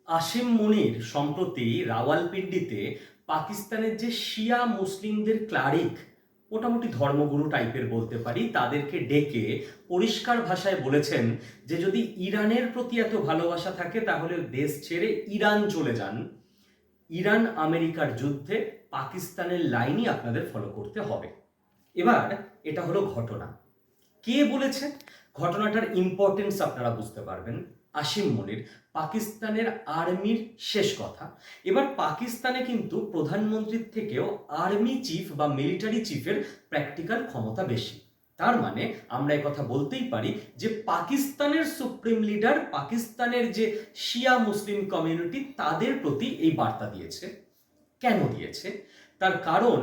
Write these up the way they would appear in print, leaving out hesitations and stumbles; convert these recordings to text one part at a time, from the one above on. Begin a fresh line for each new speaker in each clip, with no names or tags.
আসিম মুনির সম্প্রতি রাওয়ালপিন্ডিতে পাকিস্তানের যে শিয়া মুসলিমদের ক্লারিক, মোটামুটি ধর্মগুরু টাইপের বলতে পারি, তাদেরকে ডেকে পরিষ্কার ভাষায় বলেছেন যে যদি ইরানের প্রতি এত ভালোবাসা থাকে তাহলে দেশ ছেড়ে ইরান চলে যান। ইরান আমেরিকার যুদ্ধে পাকিস্তানের লাইনই আপনাদের ফলো করতে হবে। এবার এটা হলো ঘটনা। কে বলেছে? ঘটনাটার ইম্পর্টেন্স আপনারা বুঝতে পারবেন। আসিম মনির, পাকিস্তানের আর্মির শেষ কথা। এবার পাকিস্তানে কিন্তু প্রধানমন্ত্রীর থেকেও আর্মি চিফ বা মিলিটারি চিফের প্র্যাকটিক্যাল ক্ষমতা বেশি। তার মানে আমরা কথা বলতেই পারি যে পাকিস্তানের সুপ্রিম লিডার পাকিস্তানের যে শিয়া মুসলিম কমিউনিটি তাদের প্রতি এই বার্তা দিয়েছে। কেন দিয়েছে? তার কারণ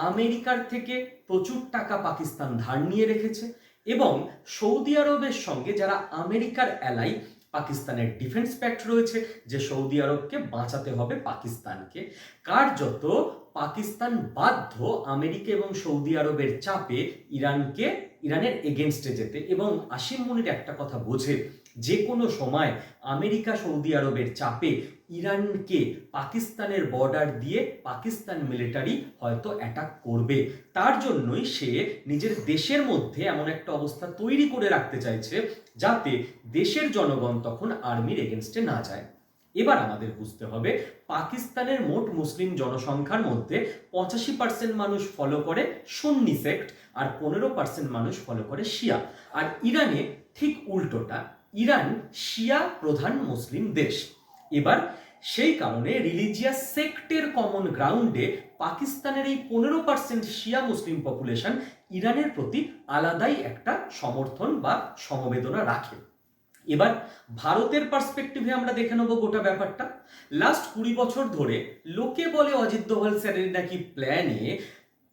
আমেরিকার থেকে প্রচুর টাকা পাকিস্তান ধার নিয়ে রেখেছে এবং সৌদি আরবের সঙ্গে যারা আমেরিকার অ্যালাই, পাকিস্তানের ডিফেন্স প্যাক্ট রয়েছে যে সৌদি আরবকে বাঁচাতে হবে পাকিস্তানকে। কার্যত পাকিস্তান বাধ্য আমেরিকা এবং সৌদি আরবের চাপে ইরানের এগেনস্টে যেতে। এবং আসিম মুনির একটা কথা বোঝে, যে কোনো সময় আমেরিকা সৌদি আরবের চাপে ইরানকে পাকিস্তানের বর্ডার দিয়ে পাকিস্তান মিলিটারি হয়তো অ্যাটাক করবে। তার জন্যই সে নিজের দেশের মধ্যে এমন একটা অবস্থা তৈরি করে রাখতে চাইছে যাতে দেশের জনগণ তখন আর্মির এগেনস্টে না যায়। এবার আমাদের বুঝতে হবে, পাকিস্তানের মোট মুসলিম জনসংখ্যার মধ্যে 85% মানুষ ফলো করে সুন্নি সেক্ট আর 15% মানুষ ফলো করে শিয়া। আর ইরানে ঠিক উল্টোটা, ইরান শিয়া প্রধান মুসলিম দেশ। এবার সেই কারণে রিলিজিয়াস সেক্টের কমন গ্রাউন্ডে পাকিস্তানের এই 15% শিয়া মুসলিম পপুলেশন ইরানের প্রতি আলাদাই একটা সমর্থন বা সমবেদনা রাখে। এবার ভারতের পার্সপেক্টিভে আমরা দেখে নেব গোটা ব্যাপারটা। লাস্ট 20 বছর ধরে লোকে বলে অজিত দোভাল স্যারের নাকি প্ল্যানে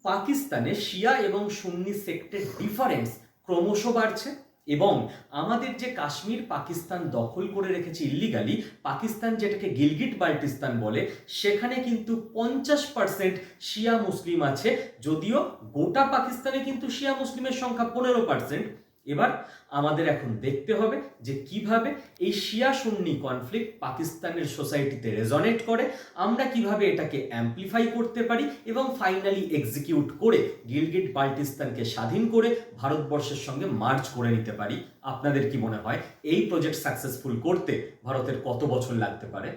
পাকিস্তানে শিয়া এবং সুন্নি সেক্টের ডিফারেন্স ক্রমশ বাড়ছে এবং আমাদের যে কাশ্মীর পাকিস্তান দখল করে রেখেছে ইল্লিগালি, পাকিস্তান যেটাকে গিলগিট বাল্টিস্তান বলে, সেখানে কিন্তু 50% শিয়া মুসলিম আছে, যদিও গোটা পাকিস্তানে কিন্তু শিয়া মুসলিমের সংখ্যা 15%। এবার আমাদের এখন দেখতে হবে যে কিভাবে এই শিয়া সুন্নি কনফ্লিক্ট পাকিস্তানের সোসাইটিতে রেজনেট করে, আমরা কিভাবে এটাকে অ্যাম্পলিফাই করতে পারি এবং ফাইনালি এক্সিকিউট করে গিলগিট বাল্টিস্তানকে স্বাধীন করে ভারতবর্ষের সঙ্গে মার্জ করে নিতে পারি। আপনাদের কি মনে হয় এই প্রজেক্ট সাকসেসফুল করতে ভারতের কত বছর লাগতে পারে?